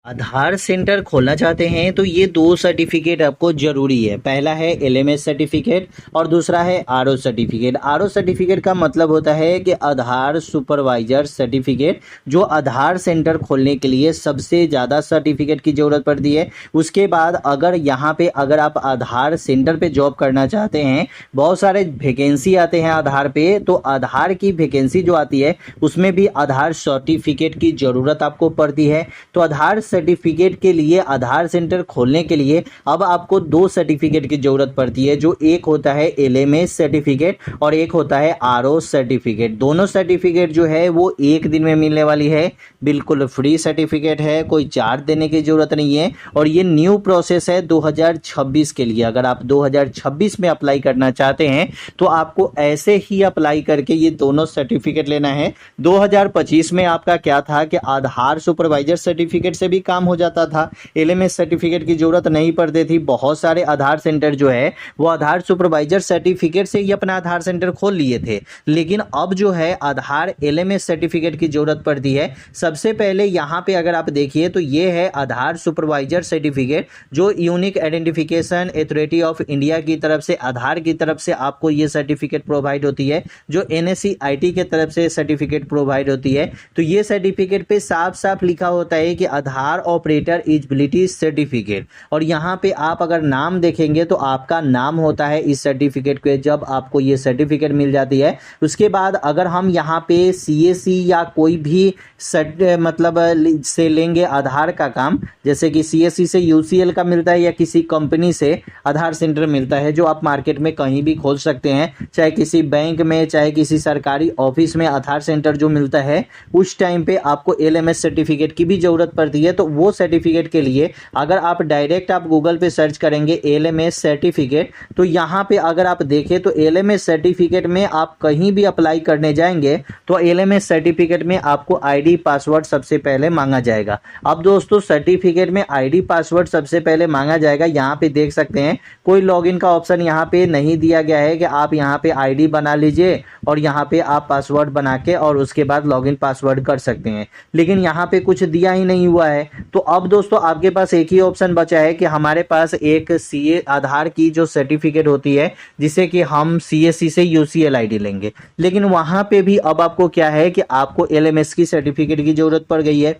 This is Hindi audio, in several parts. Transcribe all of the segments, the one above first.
आधार सेंटर खोलना चाहते हैं तो ये दो सर्टिफिकेट आपको जरूरी है। पहला है एलएमएस सर्टिफिकेट और दूसरा है आरओ सर्टिफिकेट। आरओ सर्टिफिकेट का मतलब होता है कि आधार सुपरवाइजर सर्टिफिकेट, जो आधार सेंटर खोलने के लिए सबसे ज़्यादा सर्टिफिकेट की ज़रूरत पड़ती है। उसके बाद अगर आप आधार सेंटर पे जॉब करना चाहते हैं, बहुत सारे वैकेंसी आते हैं आधार पे, तो आधार की वैकेंसी जो आती है उसमें भी आधार सर्टिफिकेट की ज़रूरत आपको पड़ती है। तो आधार सर्टिफिकेट के लिए, आधार सेंटर खोलने के लिए अब आपको दो सर्टिफिकेट की जरूरत पड़ती है, जो एक होता है एलएमएस सर्टिफिकेट और एक होता है आरओ सर्टिफिकेट। दोनों सर्टिफिकेट जो है वो एक दिन में मिलने वाली है, बिल्कुल फ्री सर्टिफिकेट है, कोई चार्ज देने की जरूरत नहीं है। और ये न्यू प्रोसेस है 2026 के लिए। अगर आप 2026 में अप्लाई करना चाहते हैं तो आपको ऐसे ही अप्लाई करके ये दोनों सर्टिफिकेट लेना है। 2025 में आपका क्या था कि आधार सुपरवाइजर सर्टिफिकेट से भी काम हो जाता था, एलएमएस सर्टिफिकेट की जरूरत नहीं पड़ती थी। बहुत सारे आधार सेंटर जो है वो आधार सुपरवाइजर सर्टिफिकेट से ही अपना आधार सेंटर खोल लिए थे। लेकिन अब जो है आधार एलएमएस सर्टिफिकेट की जरूरत पड़ती है। सबसे पहले यहाँ पे अगर आप देखिए तो ये है आधार सुपरवाइजर सर्टिफिकेट, जो unique identification authority of India की तरफ से, आधार की तरफ से आपको ये सर्टिफिकेट प्रोवाइड होती है, जो एनएससी-आईटी की तरफ से सर्टिफिकेट प्रोवाइड होती है। तो ये सर्टिफिकेट पे साफ साफ लिखा होता है कि आधार ऑपरेटर एलिजिबिलिटी सर्टिफिकेट। और यहाँ पे आप अगर नाम देखेंगे तो आपका नाम होता है इस सर्टिफिकेट पे, जब आपको ये सर्टिफिकेट मिल जाती है। उसके बाद अगर हम यहाँ पे सीएससी या कोई भी मतलब से लेंगे आधार का काम, जैसे कि सीएससी से यूसीएल का मिलता है या किसी कंपनी से आधार सेंटर मिलता है, जो आप मार्केट में कहीं भी खोल सकते हैं, चाहे किसी बैंक में, चाहे किसी सरकारी ऑफिस में आधार सेंटर जो मिलता है, उस टाइम पे आपको एलएमएस सर्टिफिकेट की भी जरूरत पड़ती है। तो वो सर्टिफिकेट के लिए अगर आप डायरेक्ट गूगल पे सर्च करेंगे एलएमएस सर्टिफिकेट, तो यहाँ पे अगर आप देखें तो एलएमएस सर्टिफिकेट में आप कहीं भी अप्लाई करने जाएंगे तो एलएमएस सर्टिफिकेट में आपको आईडी पासवर्ड सबसे पहले मांगा जाएगा। अब दोस्तों सर्टिफिकेट में आईडी पासवर्ड सबसे पहले मांगा जाएगा। यहाँ पे देख सकते हैं कोई लॉगिन का ऑप्शन यहाँ पे नहीं दिया गया है कि आप यहाँ पे आईडी बना लीजिए और यहाँ पे आप पासवर्ड बना के और उसके बाद लॉगिन पासवर्ड कर सकते हैं, लेकिन यहाँ पे कुछ दिया ही नहीं हुआ है। तो अब दोस्तों आपके पास एक ही ऑप्शन बचा है कि हमारे पास एक सीए आधार की जो सर्टिफिकेट होती है, जिसे कि हम सीएससी से यूसीएल आईडी लेंगे, लेकिन वहां पे भी अब आपको क्या है कि आपको एलएमएस की सर्टिफिकेट की जरूरत पड़ गई है।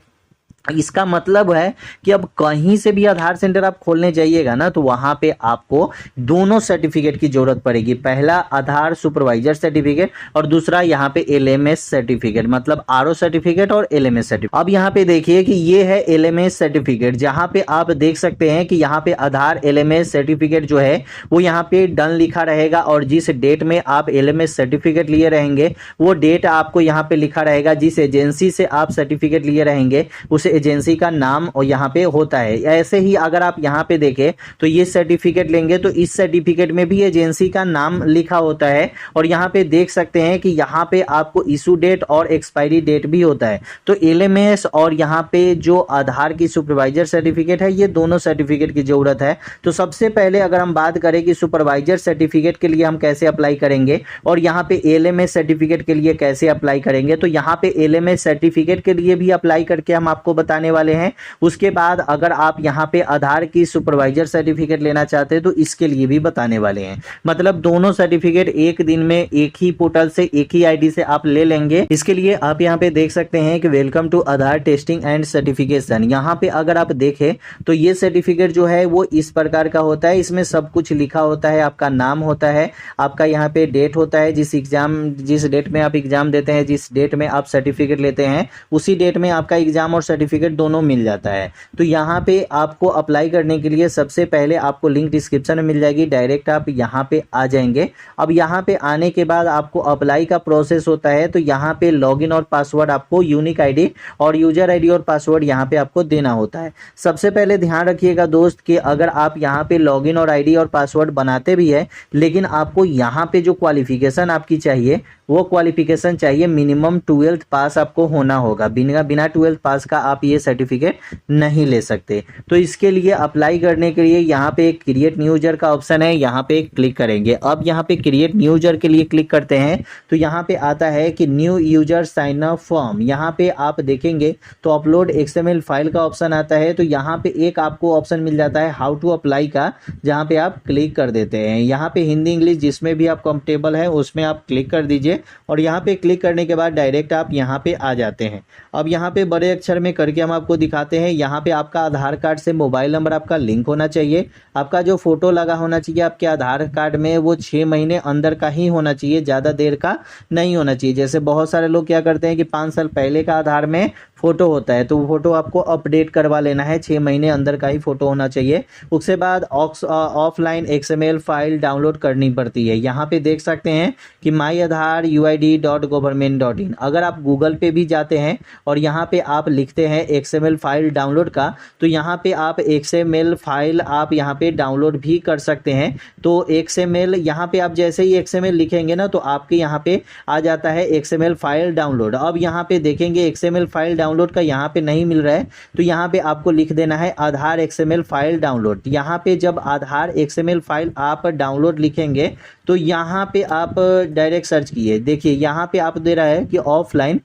इसका मतलब है कि अब कहीं से भी आधार सेंटर आप खोलने जाइएगा ना, तो वहां पे आपको दोनों सर्टिफिकेट की जरूरत पड़ेगी। पहला आधार सुपरवाइजर सर्टिफिकेट और दूसरा यहाँ पे एलएमएस सर्टिफिकेट, मतलब आरओ सर्टिफिकेट और एलएमएस सर्टिफिकेट। अब यहाँ पे देखिए कि ये है एलएमएस सर्टिफिकेट, जहां पे आप देख सकते हैं कि यहाँ पे आधार एलएमएस सर्टिफिकेट जो है वो यहाँ पे डन लिखा रहेगा, और जिस डेट में आप एलएमएस सर्टिफिकेट लिए रहेंगे वो डेट आपको यहाँ पे लिखा रहेगा। जिस एजेंसी से आप सर्टिफिकेट लिए रहेंगे उस एजेंसी का नाम और यहाँ पे होता है। ऐसे ही अगर आप यहाँ पे देखें तो ये सर्टिफिकेट लेंगे तो इस सर्टिफिकेट में भी एजेंसी का नाम लिखा होता है, और यहाँ पे देख सकते हैं कि यहाँ पे आपको इशू डेट और एक्सपायरी डेट भी होता है। तो एलएमएस और यहाँ पे जो आधार की सुपरवाइजर सर्टिफिकेट है, ये दोनों सर्टिफिकेट की जरूरत है। तो सबसे पहले अगर हम बात करें कि सुपरवाइजर सर्टिफिकेट के लिए हम कैसे अप्लाई करेंगे और यहाँ पे एलएमएस सर्टिफिकेट के लिए कैसे अप्लाई करेंगे, तो यहाँ पे एलएमएस सर्टिफिकेट के लिए भी अप्लाई करके हम आपको बताने वाले हैं। उसके बाद अगर आप यहाँ पे आधार की सुपरवाइजर सर्टिफिकेट लेना चाहते हैं तो इसके लिए भी बताने वाले हैं। मतलब दोनों सर्टिफिकेट एक दिन में एक ही पोर्टल से, एक ही आईडी से आप ले लेंगे। इसके लिए आप यहाँ पे देख सकते हैं कि welcome to Aadhaar testing and certification. यहाँ पे अगर आप देखें तो ये सर्टिफिकेट जो है वो इस प्रकार का होता है। इसमें सब कुछ लिखा होता है, आपका नाम होता है, आपका यहाँ पे डेट होता है, जिस डेट में आप एग्जाम देते हैं, जिस डेट में आप सर्टिफिकेट लेते हैं, उसी डेट में आपका एग्जाम और सर्टिफिकेट दोनों मिल जाता है। तो यहाँ पे आपको अप्लाई करने के लिए सबसे पहले आपको लिंक डिस्क्रिप्शन में मिल जाएगी, डायरेक्ट आप यहाँ पे आ जाएंगे। अब यहाँ पे आने के बाद आपको अप्लाई का प्रोसेस होता है। तो यहाँ पे लॉगिन और पासवर्ड आपको यूनिक आईडी और यूजर आईडी और पासवर्ड यहाँ पे आपको देना होता है। सबसे पहले ध्यान रखिएगा दोस्त कि अगर आप यहाँ पे लॉगिन और आईडी और पासवर्ड बनाते भी है, लेकिन आपको यहाँ पे जो क्वालिफिकेशन आपकी चाहिए वो क्वालिफिकेशन चाहिए, मिनिमम 12th पास आपको होना होगा। बिना 12th पास का आप ये सर्टिफिकेट नहीं ले सकते। तो इसके लिए अप्लाई करने के लिए यहाँ पे एक क्रिएट न्यू यूजर का ऑप्शन है, यहाँ पे क्लिक करेंगे। अब यहाँ पे क्रिएट न्यू यूजर के लिए क्लिक करते हैं तो यहाँ पे आता है कि new user sign up form. यहाँ पे आप देखेंगे तो अपलोड XML फाइल का ऑप्शन आता है। तो यहाँ पे एक आपको ऑप्शन मिल जाता है हाउ टू अप्लाई का, जहाँ पे आप क्लिक कर देते हैं। यहाँ पे हिंदी इंग्लिश जिसमें भी आप कंफर्टेबल है उसमें आप क्लिक कर दीजिए और यहाँ पे क्लिक करने के बाद डायरेक्ट आप यहाँ पे आ जाते हैं। अब यहाँ पे बड़े अक्षर में करके हम आपको दिखाते हैं। यहाँ पे आपका आधार कार्ड से मोबाइल नंबर आपका लिंक होना चाहिए। आपका जो फोटो लगा होना चाहिए आपके आधार कार्ड में वो 6 महीने अंदर का ही होना चाहिए, ज़्यादा देर का नहीं होना चाहिए। जैसे बहुत सारे लोग क्या करते हैं कि 5 साल पहले का आधार में फोटो होता है तो वो फोटो आपको अपडेट करवा लेना है, 6 महीने अंदर का ही फोटो होना चाहिए। उसके बाद ऑफलाइन XML फाइल डाउनलोड करनी पड़ती है। यहाँ पे देख सकते हैं कि myAadhar.uid.government.in। अगर आप गूगल पे भी जाते हैं और यहाँ पे आप लिखते हैं XML फाइल डाउनलोड का, तो यहाँ पे आप XML फाइल आप यहाँ पे डाउनलोड भी कर सकते हैं। तो XML यहाँ पे आप जैसे ही XML लिखेंगे ना तो आपके यहाँ पे आ जाता है XML फाइल डाउनलोड। अब यहाँ पे देखेंगे XML फाइल डाउनलोड का यहाँ पे नहीं मिल रहा है तो यहाँ पे आपको लिख देना है आधार XML फाइल डाउनलोड। यहाँ पे जब आधार XML फाइल आप डाउनलोड लिखेंगे तो यहाँ पे आप डायरेक्ट सर्च किए, देखिए यहाँ पे आप दे रहा है कि ऑफलाइन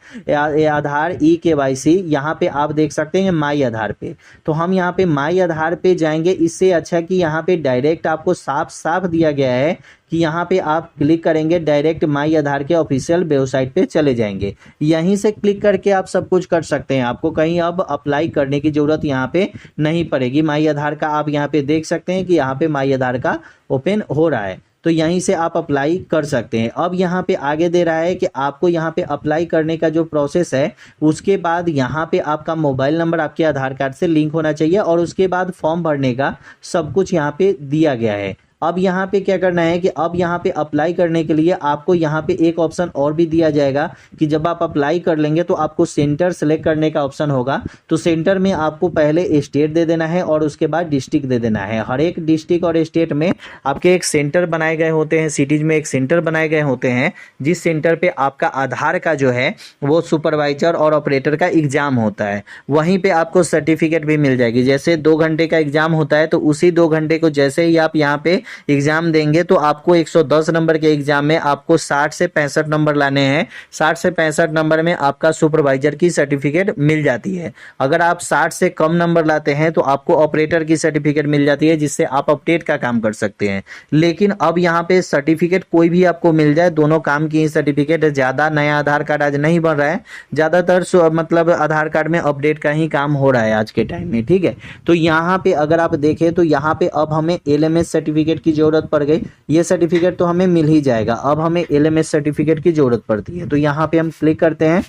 आधार eKYC। यहाँ पे आप देख सकते हैं माई आधार पे, तो हम यहाँ पे माई आधार पे जाएंगे। इससे अच्छा कि यहाँ पे डायरेक्ट आपको साफ साफ दिया गया है कि यहाँ पे आप क्लिक करेंगे डायरेक्ट माई आधार के ऑफिशियल वेबसाइट पे चले जाएंगे। यहीं से क्लिक करके आप सब कुछ कर सकते हैं, आपको कहीं अब अप्लाई करने की ज़रूरत यहाँ पे नहीं पड़ेगी। माई आधार का आप यहाँ पे देख सकते हैं कि यहाँ पे माई आधार का ओपन हो रहा है, तो यहीं से आप अप्लाई कर सकते हैं। अब यहाँ पे आगे दे रहा है कि आपको यहाँ पे अप्लाई करने का जो प्रोसेस है उसके बाद यहाँ पे आपका मोबाइल नंबर आपके आधार कार्ड से लिंक होना चाहिए और उसके बाद फॉर्म भरने का सब कुछ यहाँ पे दिया गया है। अब यहाँ पे क्या करना है कि अब यहाँ पे अप्लाई करने के लिए आपको यहाँ पे एक ऑप्शन और भी दिया जाएगा कि जब आप अप्लाई कर लेंगे तो आपको सेंटर सेलेक्ट करने का ऑप्शन होगा। तो सेंटर में आपको पहले स्टेट दे देना है और उसके बाद डिस्ट्रिक्ट दे देना है। हर एक डिस्ट्रिक्ट और स्टेट में आपके एक सेंटर बनाए गए होते हैं, सिटीज में एक सेंटर बनाए गए होते हैं जिस सेंटर पे आपका आधार का जो है वो सुपरवाइजर और ऑपरेटर का एग्जाम होता है। वहीं पे आपको सर्टिफिकेट भी मिल जाएगी। जैसे 2 घंटे का एग्जाम होता है तो उसी 2 घंटे को जैसे ही आप यहाँ पे एग्जाम देंगे तो आपको 110 नंबर के एग्जाम में आपको 60 से 65 नंबर लाने हैं। 60 से 65 नंबर में आपका सुपरवाइजर की सर्टिफिकेट मिल जाती है। अगर आप 60 से कम नंबर लाते हैं तो आपको ऑपरेटर की सर्टिफिकेट मिल जाती है जिससे आप अपडेट का काम कर सकते हैं। लेकिन अब यहाँ पे सर्टिफिकेट कोई भी आपको मिल जाए, दोनों काम की सर्टिफिकेट। ज़्यादा नया आधार कार्ड आज नहीं बन रहा है, ज़्यादातर मतलब आधार कार्ड में अपडेट का ही काम हो रहा है आज के टाइम में, ठीक है। तो यहाँ पे अगर आप देखें तो यहाँ पे अब हमें LMS सर्टिफिकेट की जरूरत पड़ गई। ये सर्टिफिकेट तो हमें मिल ही जाएगा, अब हमें LMS सर्टिफिकेट की जरूरत पड़ती है। तो यहाँ पे हम क्लिक करते हैं।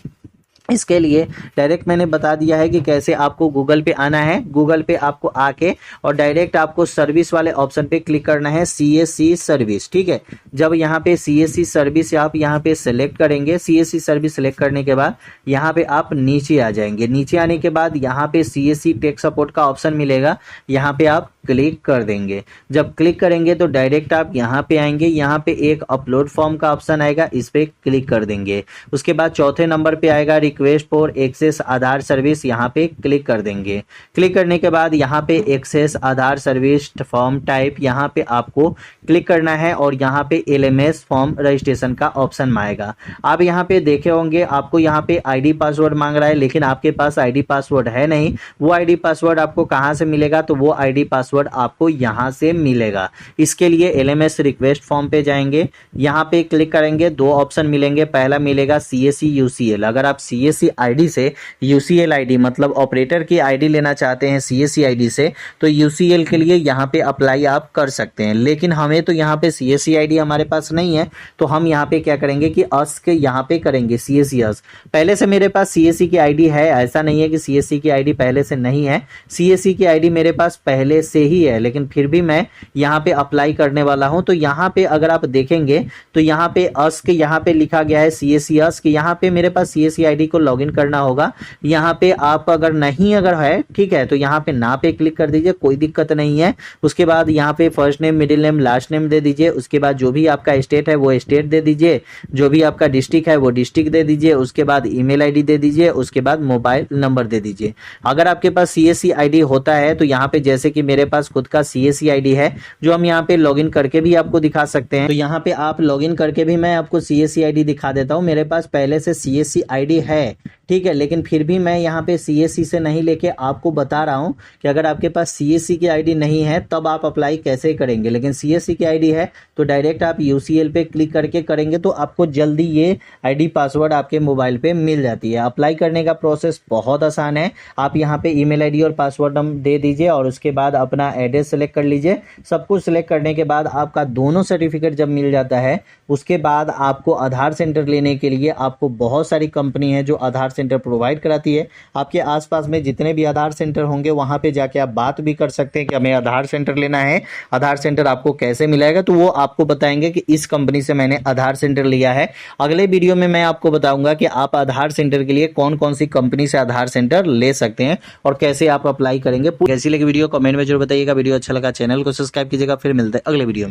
इसके लिए डायरेक्ट मैंने बता दिया है कि कैसे आपको गूगल पे आना है। गूगल पे आपको आके और डायरेक्ट आपको सर्विस वाले ऑप्शन पे क्लिक करना है, CSC सर्विस, ठीक है। जब यहाँ पे CSC सर्विस आप यहाँ पे सेलेक्ट करेंगे, CSC सर्विस सेलेक्ट करने के बाद यहाँ पे आप नीचे आ जाएंगे। नीचे आने के बाद यहाँ पे CSC टेक सपोर्ट का ऑप्शन मिलेगा, यहाँ पे आप क्लिक कर देंगे। जब क्लिक करेंगे तो डायरेक्ट आप यहाँ पे आएंगे। यहाँ पे एक अपलोड फॉर्म का ऑप्शन आएगा, इस पे क्लिक कर देंगे। उसके बाद चौथे नंबर पे आएगा request for access Aadhaar service, यहाँ पे क्लिक कर देंगे। क्लिक करने के बाद यहाँ पे access Aadhaar service form type, यहाँ पे आपको क्लिक करना है और यहाँ पे LMS फॉर्म रजिस्ट्रेशन का ऑप्शन आएगा। आप यहाँ पे देखे होंगे आपको यहाँ पे ID पासवर्ड मांग रहा है, लेकिन आपके पास ID पासवर्ड है नहीं। वो ID पासवर्ड आपको कहाँ से मिलेगा, तो वो ID पासवर्ड आपको यहां से मिलेगा। इसके लिए LMS रिक्वेस्ट फॉर्म पे जाएंगे, यहां पे क्लिक करेंगे। 2 ऑप्शन मिलेंगे, पहला मिलेगा CSC UCL। अगर आप CSC ID से UCL ID मतलब ऑपरेटर की ID लेना चाहते हैं CSC ID से, तो UCL के लिए यहां पे अप्लाई आप कर सकते हैं। लेकिन हमें तो यहां पे CSC ID हमारे पास नहीं है, तो हम यहां पे क्या करेंगे कि ASK यहां पे करेंगे, CSC ASK। पहले से मेरे पास CSC की ID है, ऐसा नहीं है कि CSC की ID पहले से नहीं है। CSC की ID मेरे पास पहले से ही है, लेकिन फिर भी मैं यहाँ पे अप्लाई करने वाला हूँ। तो यहाँ पे अगर आप देखेंगे तो यहाँ पे अस्क यहाँ पे लिखा गया है CSC अस्क, यहाँ पे मेरे पास CSC ID को लॉगिन करना होगा। यहाँ पे आप अगर नहीं अगर है, ठीक है, तो यहाँ पे ना पे क्लिक कर दीजिए, कोई दिक्कत नहीं है। उसके बाद यहाँ पे first name, middle name, last name दे दीजिए। उसके बाद जो भी आपका स्टेट है वो स्टेट दे दीजिए, जो भी आपका डिस्ट्रिक्ट है वो डिस्ट्रिक्ट दे दीजिए। उसके बाद ईमेल ID दे दीजिए, उसके बाद मोबाइल नंबर दे दीजिए। अगर आपके पास CSC ID होता है तो यहाँ पे जैसे कि मेरे पास खुद का CSC ID है जो हम यहाँ पे लॉगिन करके भी आपको दिखा सकते हैं। तो यहाँ पे आप लॉगिन करके भी मैं आपको CSC ID दिखा देता हूँ। मेरे पास पहले से CSC ID है, ठीक है, लेकिन फिर भी मैं यहाँ पे CSC से नहीं लेके आपको बता रहा हूँ कि अगर आपके पास CSC की ID नहीं है तब आप अप्लाई कैसे करेंगे। लेकिन CSC की ID है तो डायरेक्ट आप UCL पे क्लिक करके करेंगे तो आपको जल्दी ये ID पासवर्ड आपके मोबाइल पे मिल जाती है। अप्लाई करने का प्रोसेस बहुत आसान है। आप यहाँ पे ईमेल ID और पासवर्ड दे दीजिए और उसके बाद अपना एड्रेस सेलेक्ट कर लीजिए। सब कुछ सेलेक्ट करने के बाद आपका दोनों सर्टिफिकेट जब मिल जाता है उसके बाद आपको आधार सेंटर लेने के लिए आपको बहुत सारी कंपनी है जो आधार सेंटर प्रोवाइड कराती है। आपके आसपास में जितने भी आधार सेंटर होंगे वहां पे जाके आप बात भी कर सकते हैं कि हमें आधार सेंटर लेना है, आधार सेंटर आपको कैसे मिलेगा, तो वो आपको बताएंगे कि इस कंपनी से मैंने आधार सेंटर लिया है। अगले वीडियो में मैं आपको बताऊंगा कि आप आधार सेंटर के लिए कौन कौन सी कंपनी से आधार सेंटर ले सकते हैं और कैसे आप अप्लाई करेंगे। कैसी लगी वीडियो कमेंट में जरूर बताइएगा। वीडियो अच्छा लगा चैनल को सब्सक्राइब कीजिएगा। फिर मिलते हैं अगले वीडियो में।